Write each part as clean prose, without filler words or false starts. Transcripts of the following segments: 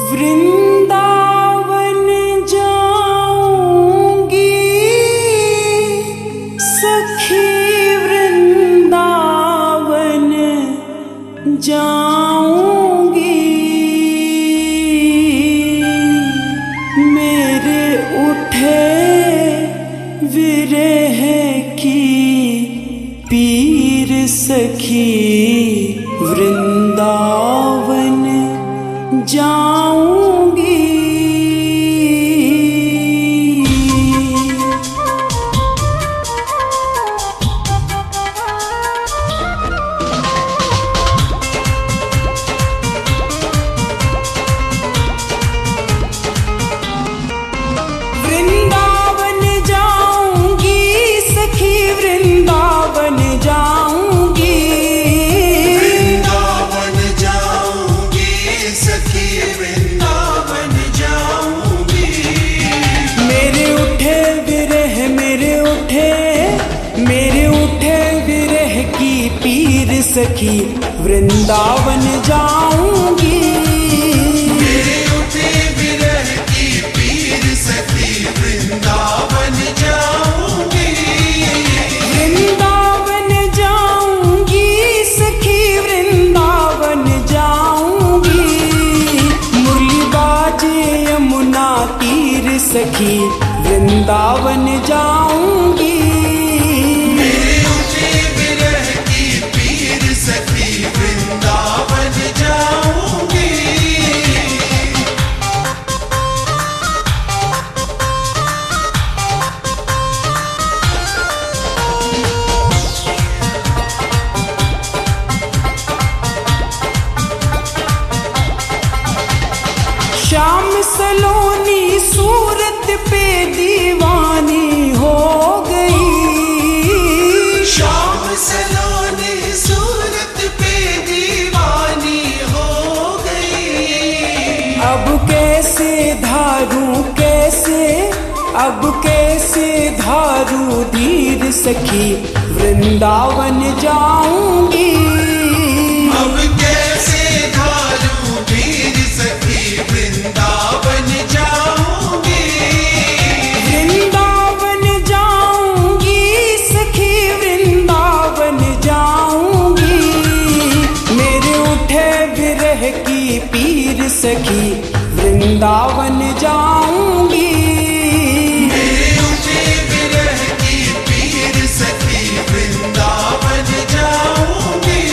वृंदावन जाऊंगी सखी, वृंदावन जाऊंगी। मेरे उठे विरह की पीर सखी, वृंदावन जाऊंगी। वृंदावन जाऊंगी सखी, वृंदावन जाऊंगी। वृंदावन जाऊंगी सखी, वृंदावन जाऊंगी। मेरे उठे विरह, मेरे उठे विरह की पीर सखी, वृंदावन जाऊंगी। मेरे उठे विरह की पीर सखी, वृंदावन जाऊंगी। वृंदावन जाऊंगी सखी, वृंदावन जाऊंगी। मुरली बाजे यमुना तीर सखी, वृंदावन जाऊंगी। मेरे उठे विरह की पीर सखी, वृंदावन जाऊंगी। श्याम सलोनी सूरत पे दीवानी हो गई। श्याम सलोनी सूरत पे दीवानी हो गई। अब कैसे धारू धीर सखी, वृंदावन जाऊंगी। अब कैसे धारू धीर सखी, वृंदावन जाऊंगी। वृंदावन जाऊंगी सखी, वृंदावन जाऊंगी। मेरे उठे विरह की पीर सखी, वृंदावन जाऊंगी। मेरे उठे विरह की पीर सखी, वृंदावन जाऊंगी।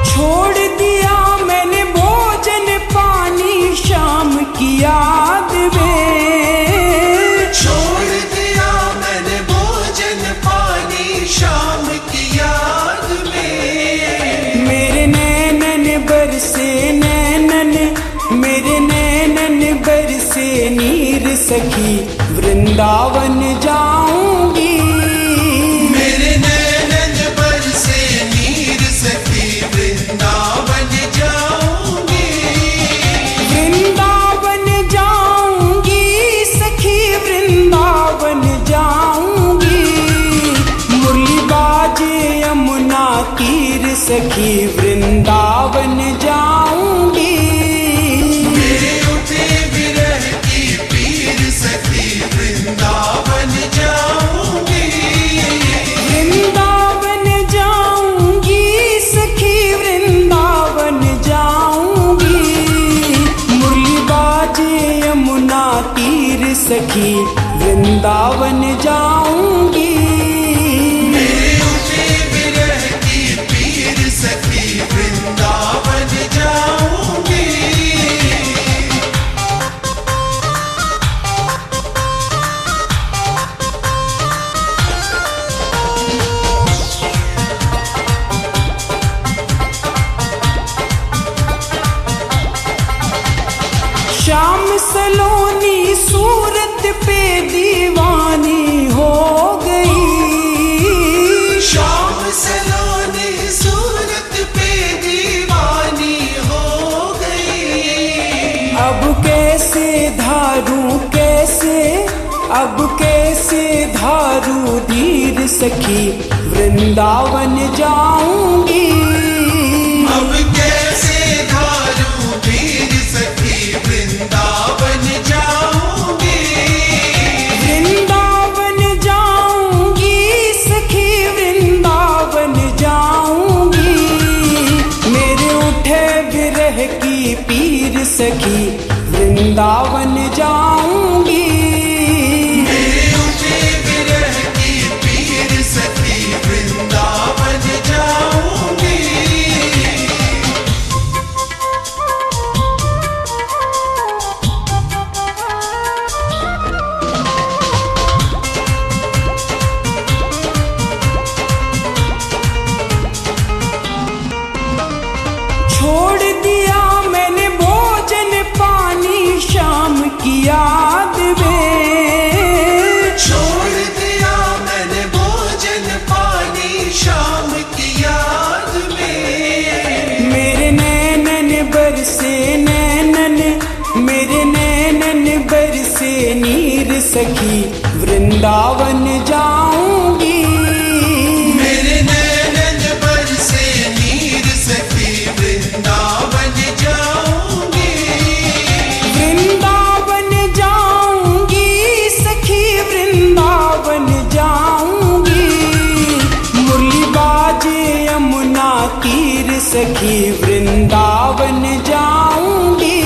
छोड़ दिया मैंने भोजन पानी शाम की याद में। छोड़ दिया मैंने भोजन पानी शाम की याद में। मेरे नैनन बरसे नीर सखी, वृंदावन जाऊंगी। मेरे नैनन बरसे नीर सखी, वृंदावन जाऊंगी। वृंदावन जाऊंगी सखी, वृंदावन जाऊंगी। मुरली बाजे यमुना तीर सखी, वृंदावन जाऊंगी। मेरे उठे विरह की पीर सखी, वृंदावन जाऊंगी। वृंदावन जाऊंगी सखी, वृंदावन जाऊंगी। मुरली बाजे यमुना तीर सखी, वृंदावन जाऊंगी। मेरे उठे विरह की पीर सखी, वृंदावन जाऊंगी। श्याम सलोनी सूरत पे दीवानी हो गई। श्याम सलोनी सूरत पे दीवानी हो गई। अब कैसे धारूं कैसे, अब कैसे धारूं धीर सखी, वृंदावन जाऊंगी। अब कैसे धारूं धीर सखी, वृंदावन जाऊंगी। वृंदावन जाऊंगी सखी, वृंदावन जाऊंगी। मेरे उठे विरह की पीर सखी, वृंदावन जाऊंगी। मेरे उठे विरह की पीर सखी, वृंदावन जाऊंगी। छोड़ दिया मैंने भोजन पानी शाम की याद में। छोड़ दिया मैंने भोजन पानी शाम की याद में। मेरे नैनन बरसे नैनन, मेरे नैनन बरसे नीर सखी, वृंदावन जाऊंगी। मेरे नैनन बरसे नीर सखी, वृंदावन जाऊंगी। वृंदावन जाऊंगी सखी, वृंदावन जाऊंगी। मुरली बाजे यमुना तीर सखी, वृंदावन जाऊंगी।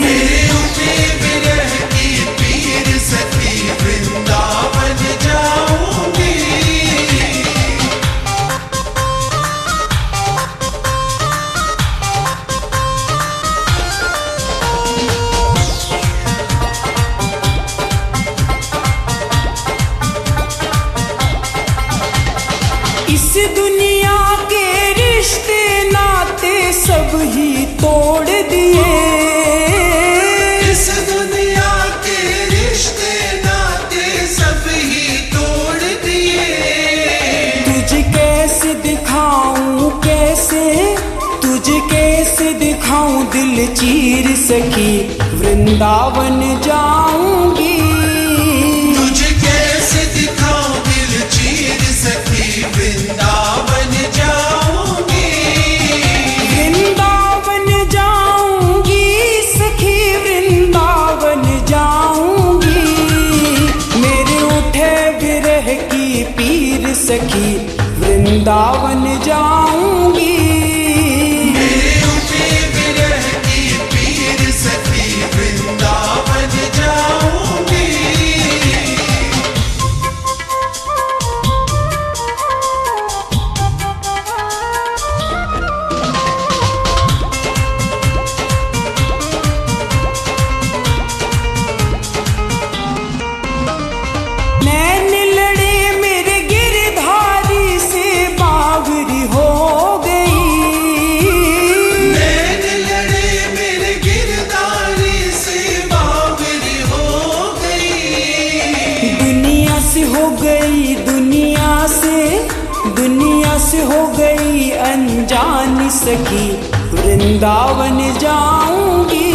मेरे उठे विरह की पीर सखी, वृंदावन जाऊंगी। इस दुनिया के रिश्ते नाते सब ही तोड़ दिए। इस दुनिया के रिश्ते नाते सब ही तोड़ दिए। तुझे कैसे दिखाऊं कैसे, तुझे कैसे दिखाऊं दिल चीर सखी, वृंदावन जाऊंगी। तुझे कैसे दिखाऊं दिल चीर सखी, वृंदावन जाऊंगी। वृंदावन जाऊंगी सखी, वृंदावन जाऊंगी। मेरे उठे विरह की पीर सखी, वृंदावन जाऊंगी। मेरे उठे विरह की पीर सखी, वृंदावन जाऊंगी। नैन लड़े मेरे गिरधारी से, बावरी हो गई। नैन लड़े मेरे गिरधारी से, बावरी हो गई। दुनिया से हो गई, दुनिया से हो गई अनजान सखी, वृंदावन जाऊंगी।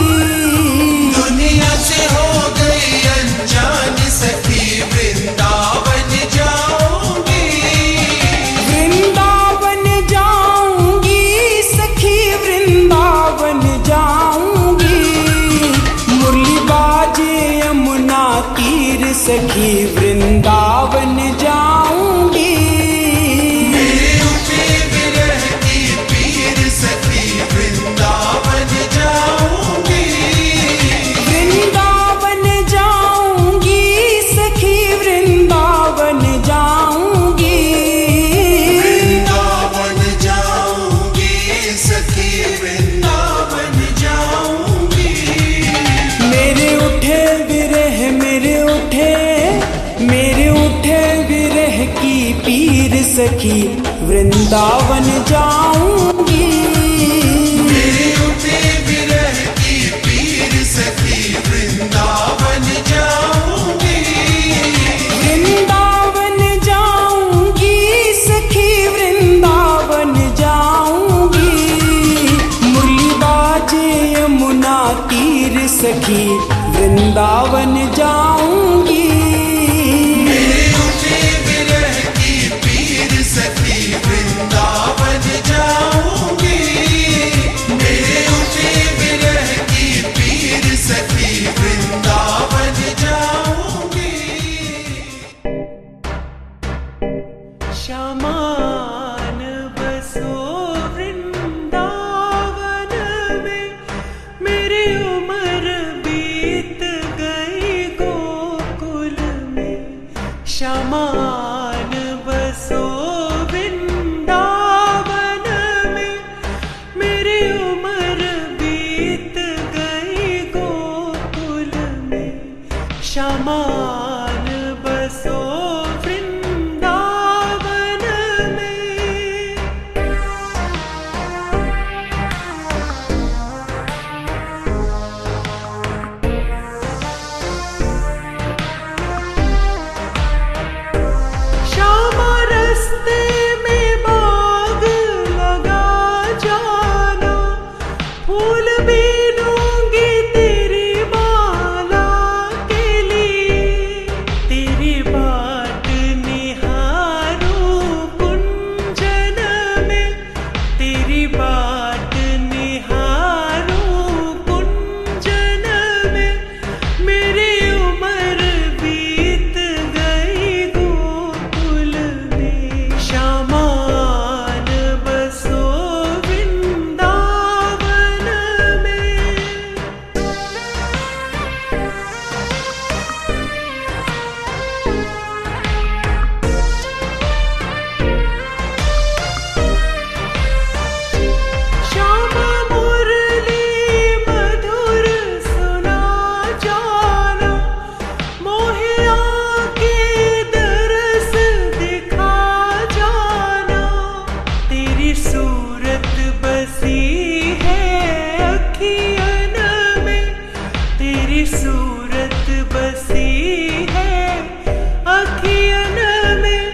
दुनिया से हो गई अनजान सखी, वृंदावन जाऊंगी। वृंदावन जाऊंगी सखी, वृंदावन जाऊंगी। मुरली बाजे यमुना तीर सखी, वृंदावन जाऊंगी। मेरे उठे विरह की पीर सखी, वृंदावन जाऊंगी। वृंदावन जाऊंगी सखी, वृंदावन जाऊंगी। वृंदावन जाऊंगी सखी, वृंदावन जाऊंगी। मेरे उठे विरह, मेरे उठे विरह की पीर सखी, वृंदावन जाऊंगी। मेरे उठे विरह की पीर सखी, वृंदावन जाऊंगी। वृंदावन जाऊंगी सखी, वृंदावन जाऊंगी। मुरली बाजे यमुना तीर सखी वृंदावन जाऊंगी। मेरे उठे विरह की पीर सखी वृंदावन जाऊंगी। मेरे उठे विरह की पीर सखी वृंदावन जाऊंगी। श्यामान बसो वृंदावन में, मेरी उम्र बीत गई गोकुल में। श्यामान बसो वृंदावन में, मेरी उम्र बीत गई गोकुल में। श्यामान बसो वृंदावन में। श्यामा रास्ते में बाग लगा जाना, फूल बीनूंगी तेरी माला के लिए। तेरी बाट निहारूं कुंजन में, तेरी बाट निहारूं कुंजन में। मेरी उम्र बीत गई गोकुल में। श्यामान बसो वृंदावन में। श्यामा मुरली मधुर सुना जाना, मोहिया के दरस दिखा जाना। तेरी सूरत बसी है अखियन में, तेरी सूरत बसी है अखियन में।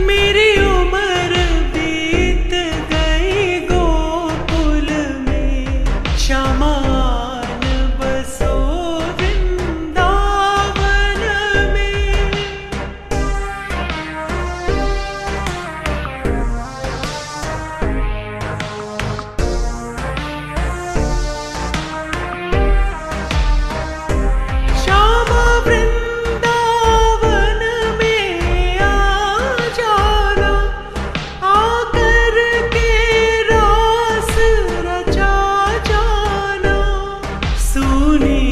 मेरी उम्र बीत गई गोकुल में। श्यामान बसो वृंदावन में। श्यामा वृंदावन में आ जाना, आकर के रास रचा जाना। सूनी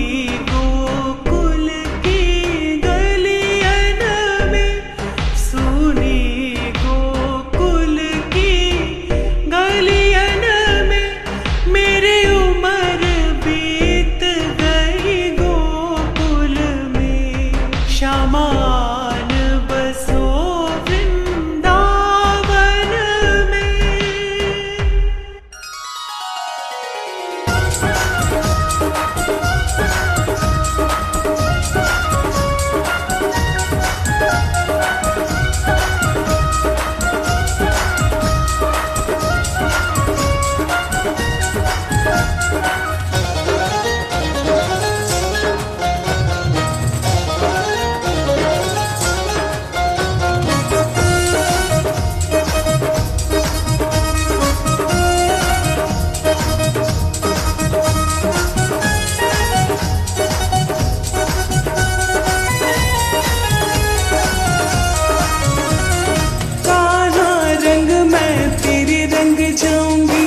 गोकुल की गलियन में, सूनी गोकुल की गलियन में। मेरी उम्र बीत गई गोकुल में। श्यामान बसो वृंदावन में। कान्हा रंग मैं तेरे रंग जाऊंगी।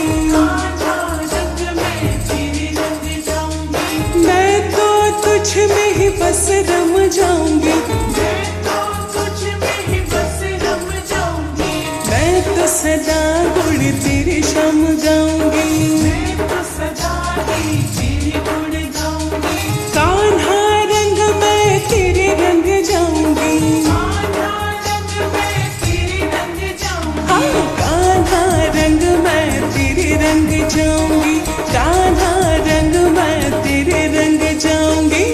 मैं तो तुझ में ही बस रम जाऊंगी। मैं तो सदा गुण तेरे श्याम गाऊंगी। कान्हा रंग मैं तेरे रंग जाऊंगी। हाँ, कान्हा रंग मैं तेरे रंग जाऊंगी। कान्हा रंग मैं तेरे रंग जाऊंगी।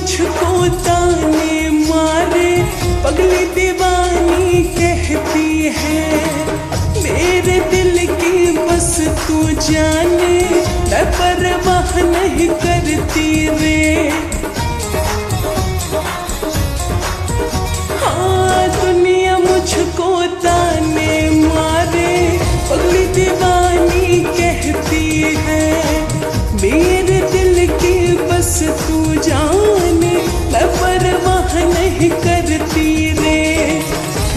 मुझको ताने मारे, पगली दीवानी कहती है मेरे दिल की बस तू जाने, मैं परवाह नहीं करती रे। हाँ दुनिया मुझको ताने मारे, पगली दीवानी कहती है मेरे दिल की बस तू जाने, मैं परवाह नहीं करती रे।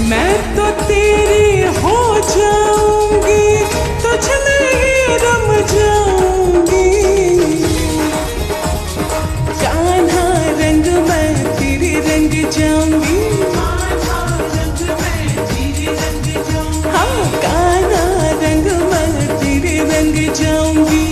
मैं तो तेरी हो जाऊंगी, तुझ में ही रम जाऊंगी। कान्हा रंग मैं तेरे रंग जाऊंगी, हाँ कान्हा रंग मैं तेरे रंग जाऊंगी।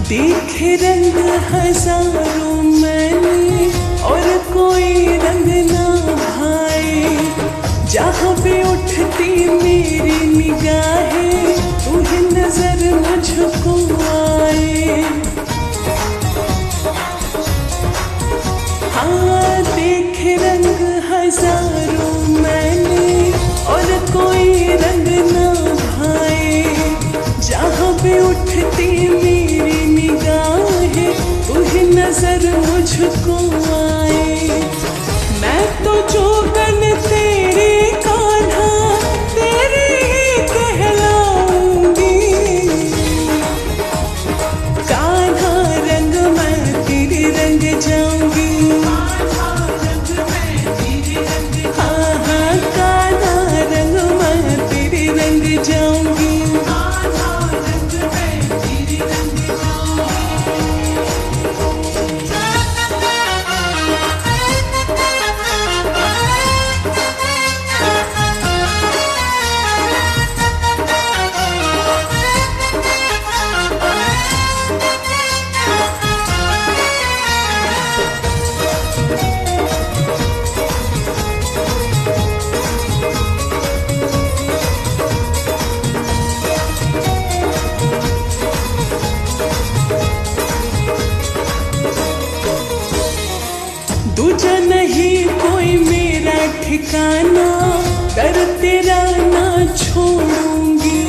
देखे रंग हजारों मैंने और कोई रंग ना भाए, जहाँ भी उठती मेरी निगाहें तू ही नजर मुझको आए। हाँ देखे रंग हजारों मैंने और कोई रंग ना भाए, जहाँ भी उठती मेरी निगाहें तू ही नजर मुझको आए। मैं तो जोगन तेरी कान्हा तेरी ही कहलाऊंगी। कान्हा रंग मैं तेरे रंग जाऊंगी, हाँ हाँ कान्हा रंग मैं तेरे रंग जाऊंगी। दूजा नहीं कोई मेरा ठिकाना, कर तेरा ना छोड़ूंगी।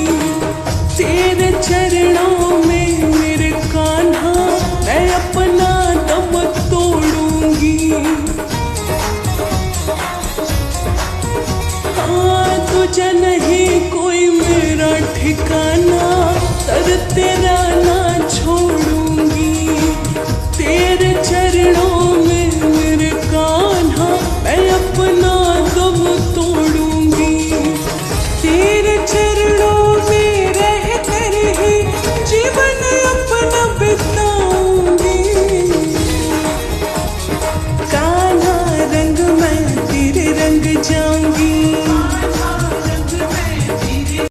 तेरे चरणों में मेरे कान्हा मैं अपना दम तोड़ूंगी। हाँ तुझे नहीं कोई मेरा ठिकाना, कर तेरा